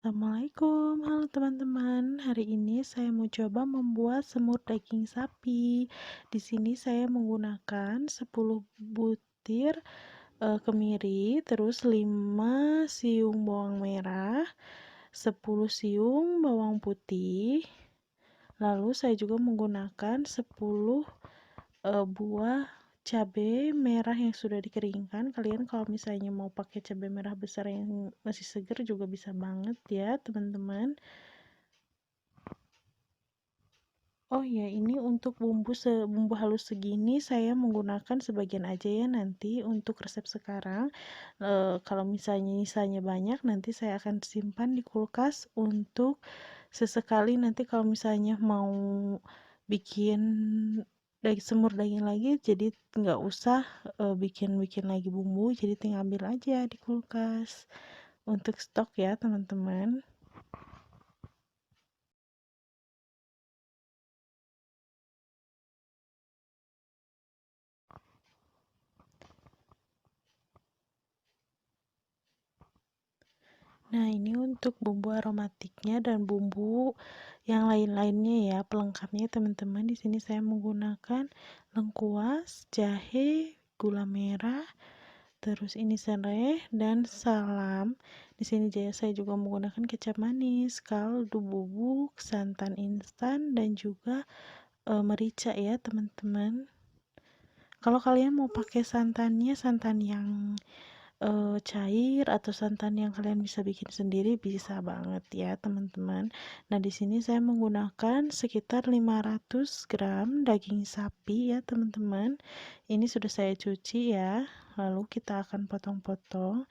Assalamualaikum, halo teman-teman. Hari ini saya mau coba membuat semur daging sapi. Di sini saya menggunakan 10 butir kemiri, terus 5 siung bawang merah, 10 siung bawang putih. Lalu saya juga menggunakan 10 buah cabai merah yang sudah dikeringkan. Kalian kalau misalnya mau pakai cabai merah besar yang masih segar juga bisa banget ya teman-teman. Oh ya, ini untuk bumbu halus segini saya menggunakan sebagian aja ya nanti untuk resep sekarang. Kalau misalnya banyak nanti saya akan simpan di kulkas untuk sesekali nanti kalau misalnya mau bikin semur daging lagi, jadi nggak usah bikin lagi bumbu, jadi tinggal ambil aja di kulkas untuk stok ya teman-teman. Nah, ini untuk bumbu aromatiknya dan bumbu yang lain-lainnya ya, pelengkapnya teman-teman. Di sini saya menggunakan lengkuas, jahe, gula merah, terus ini serai dan salam. Di sini saya juga menggunakan kecap manis, kaldu bubuk, santan instan dan juga merica ya, teman-teman. Kalau kalian mau pakai santannya santan yang cair atau santan yang kalian bisa bikin sendiri bisa banget ya teman-teman. Nah, di sini saya menggunakan sekitar 500 gram daging sapi ya teman-teman. Ini sudah saya cuci ya. Lalu kita akan potong-potong.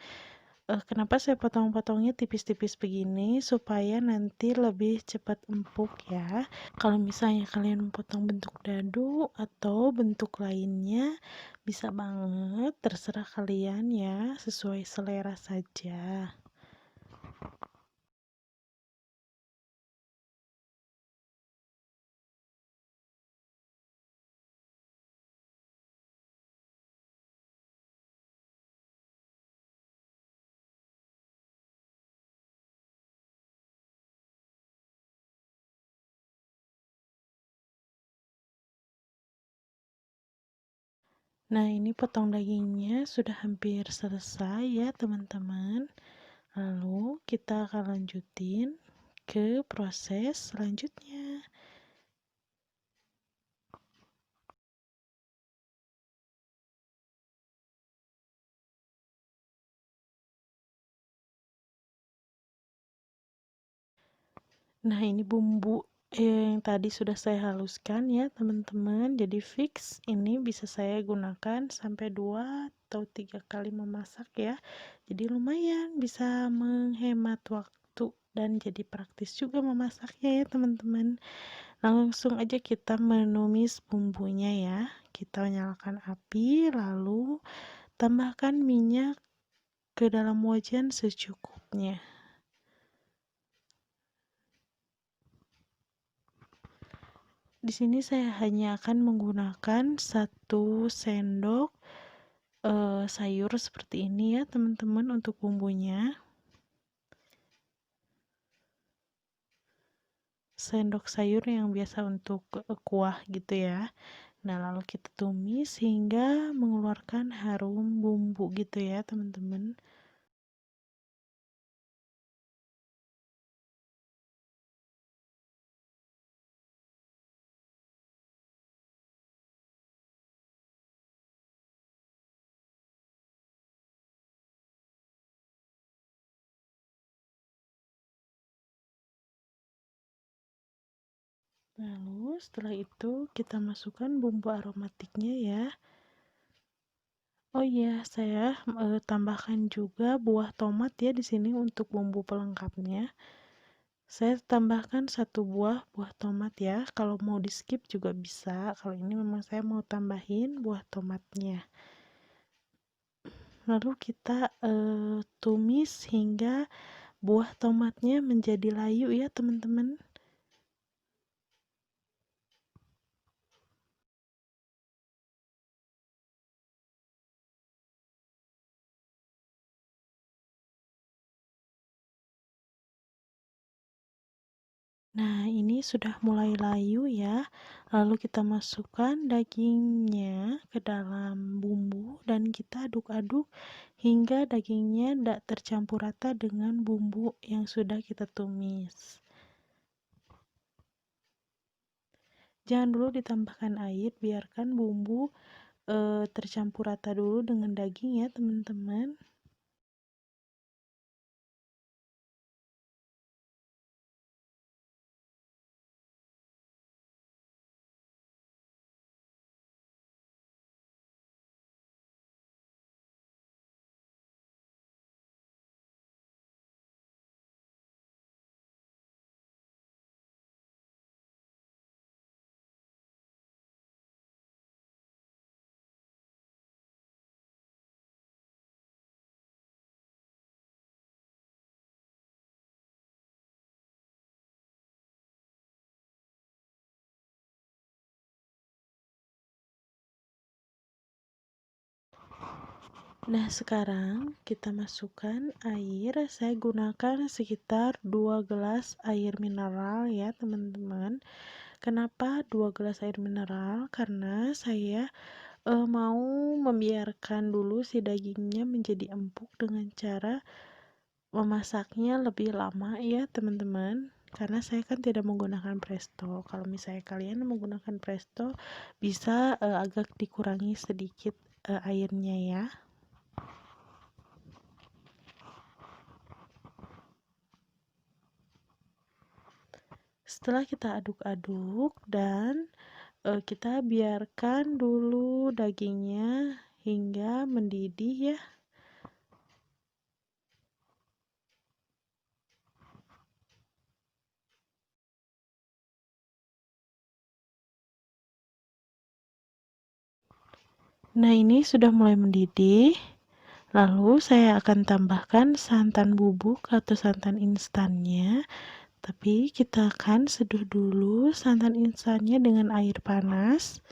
Kenapa saya potong-potongnya tipis-tipis begini supaya nanti lebih cepat empuk ya. Kalau misalnya kalian potong bentuk dadu atau bentuk lainnya, bisa banget, terserah kalian ya, sesuai selera saja. Nah, ini potong dagingnya sudah hampir selesai ya teman-teman. Lalu kita akan lanjutin ke proses selanjutnya. Nah, ini bumbu yang tadi sudah saya haluskan ya teman-teman. Jadi fix ini bisa saya gunakan sampai 2 atau 3 kali memasak ya. Jadi lumayan bisa menghemat waktu dan jadi praktis juga memasaknya ya teman-teman. Langsung aja kita menumis bumbunya ya. Kita nyalakan api lalu tambahkan minyak ke dalam wajan secukupnya. Di sini saya hanya akan menggunakan 1 sendok sayur seperti ini ya teman-teman untuk bumbunya. Sendok sayur yang biasa untuk kuah gitu ya. Nah, lalu kita tumis hingga mengeluarkan harum bumbu gitu ya teman-teman. Lalu setelah itu kita masukkan bumbu aromatiknya ya. Oh iya, saya tambahkan juga buah tomat ya di sini untuk bumbu pelengkapnya. Saya tambahkan 1 buah tomat ya. Kalau mau di skip juga bisa. Kalau ini memang saya mau tambahin buah tomatnya. Lalu kita tumis hingga buah tomatnya menjadi layu ya teman-teman. Nah, ini sudah mulai layu ya. Lalu kita masukkan dagingnya ke dalam bumbu dan kita aduk-aduk hingga dagingnya tidak tercampur rata dengan bumbu yang sudah kita tumis. Jangan dulu ditambahkan air, biarkan bumbu tercampur rata dulu dengan daging ya, teman-teman. Nah, sekarang kita masukkan air. Saya gunakan sekitar 2 gelas air mineral ya, teman-teman. Kenapa 2 gelas air mineral? Karena saya mau membiarkan dulu si dagingnya menjadi empuk dengan cara memasaknya lebih lama ya, teman-teman. Karena saya kan tidak menggunakan presto. Kalau misalnya kalian menggunakan presto, bisa agak dikurangi sedikit airnya ya. Setelah kita aduk-aduk dan kita biarkan dulu dagingnya hingga mendidih ya. Nah, ini sudah mulai mendidih. Lalu saya akan tambahkan santan bubuk atau santan instannya. Tapi kita akan seduh dulu santan instannya dengan air panas.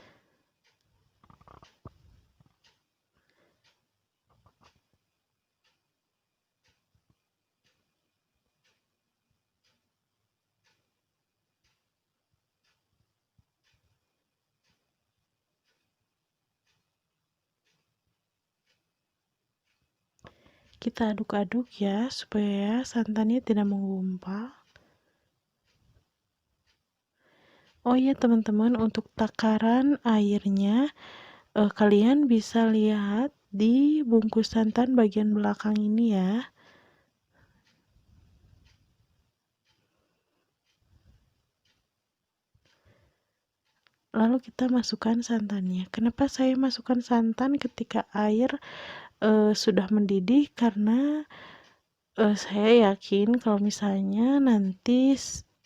Kita aduk-aduk ya supaya santannya tidak menggumpal. Oh iya teman-teman, untuk takaran airnya kalian bisa lihat di bungkus santan bagian belakang ini ya. Lalu kita masukkan santannya. Kenapa saya masukkan santan ketika air sudah mendidih? Karena saya yakin kalau misalnya nanti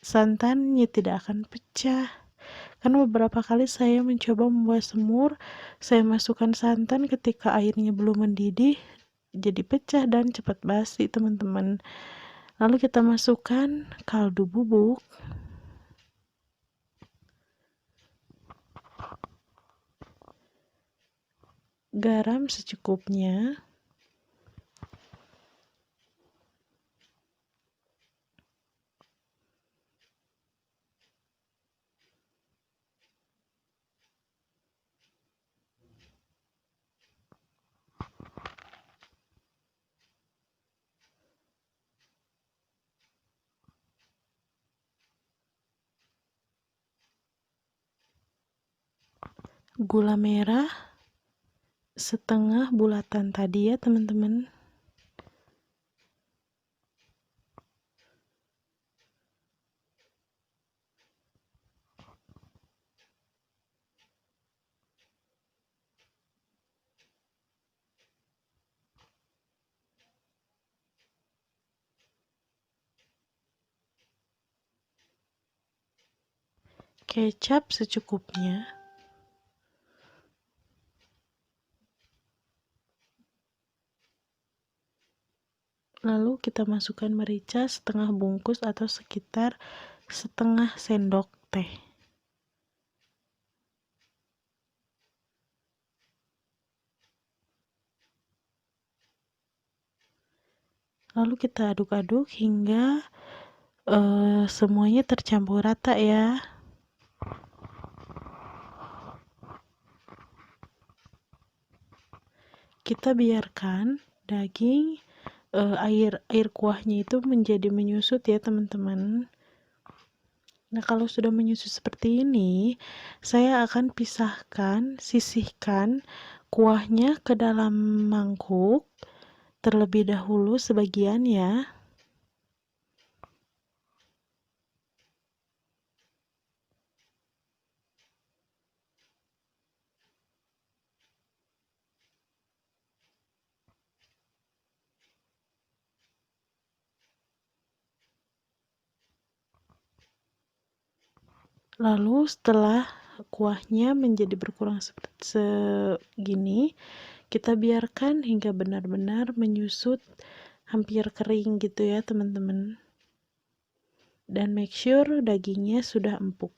santannya tidak akan pecah. Karena beberapa kali saya mencoba membuat semur, saya masukkan santan ketika airnya belum mendidih, jadi pecah dan cepat basi, teman-teman. Lalu kita masukkan kaldu bubuk, garam secukupnya, gula merah setengah bulatan tadi ya, teman-teman. Kecap secukupnya. Lalu kita masukkan merica setengah bungkus atau sekitar setengah sendok teh. Lalu kita aduk-aduk hingga semuanya tercampur rata ya. Kita biarkan daging, air kuahnya itu menjadi menyusut ya teman-teman. Nah, kalau sudah menyusut seperti ini, saya akan sisihkan kuahnya ke dalam mangkuk terlebih dahulu sebagian ya. Lalu setelah kuahnya menjadi berkurang seperti segini, kita biarkan hingga benar-benar menyusut hampir kering gitu ya teman-teman. Dan make sure dagingnya sudah empuk.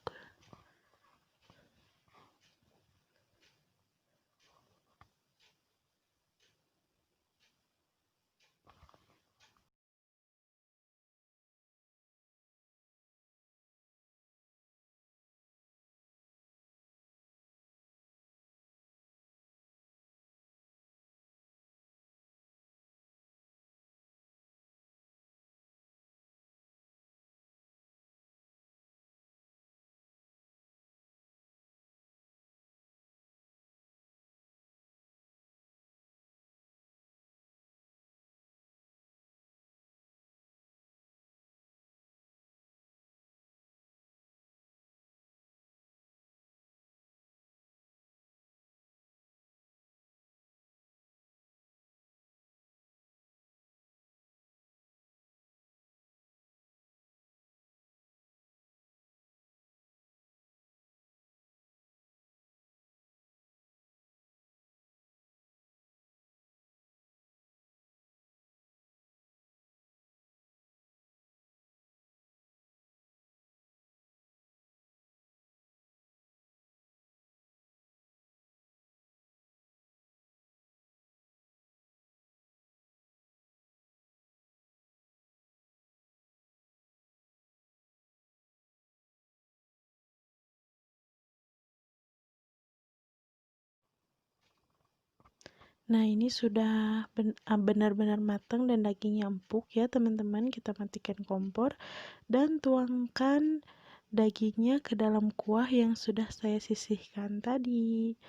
Nah, ini sudah benar-benar matang dan dagingnya empuk ya teman-teman. Kita matikan kompor dan tuangkan dagingnya ke dalam kuah yang sudah saya sisihkan tadi.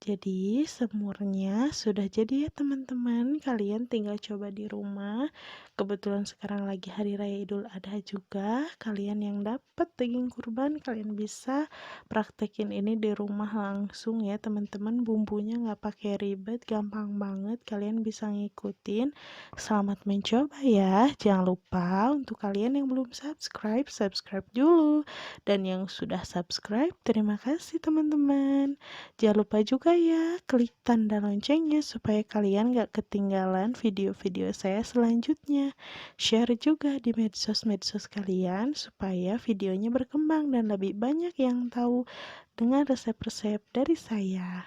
Jadi semurnya sudah jadi ya teman-teman. Kalian tinggal coba di rumah. Kebetulan sekarang lagi hari raya Idul Adha juga. Kalian yang dapat daging kurban, kalian bisa praktekin ini di rumah langsung ya teman-teman. Bumbunya nggak pakai ribet, gampang banget. Kalian bisa ngikutin. Selamat mencoba ya. Jangan lupa untuk kalian yang belum subscribe, subscribe dulu. Dan yang sudah subscribe, terima kasih teman-teman. Jangan lupa juga ya klik tanda loncengnya supaya kalian gak ketinggalan video-video saya selanjutnya. Share juga di medsos-medsos kalian supaya videonya berkembang dan lebih banyak yang tahu dengan resep-resep dari saya.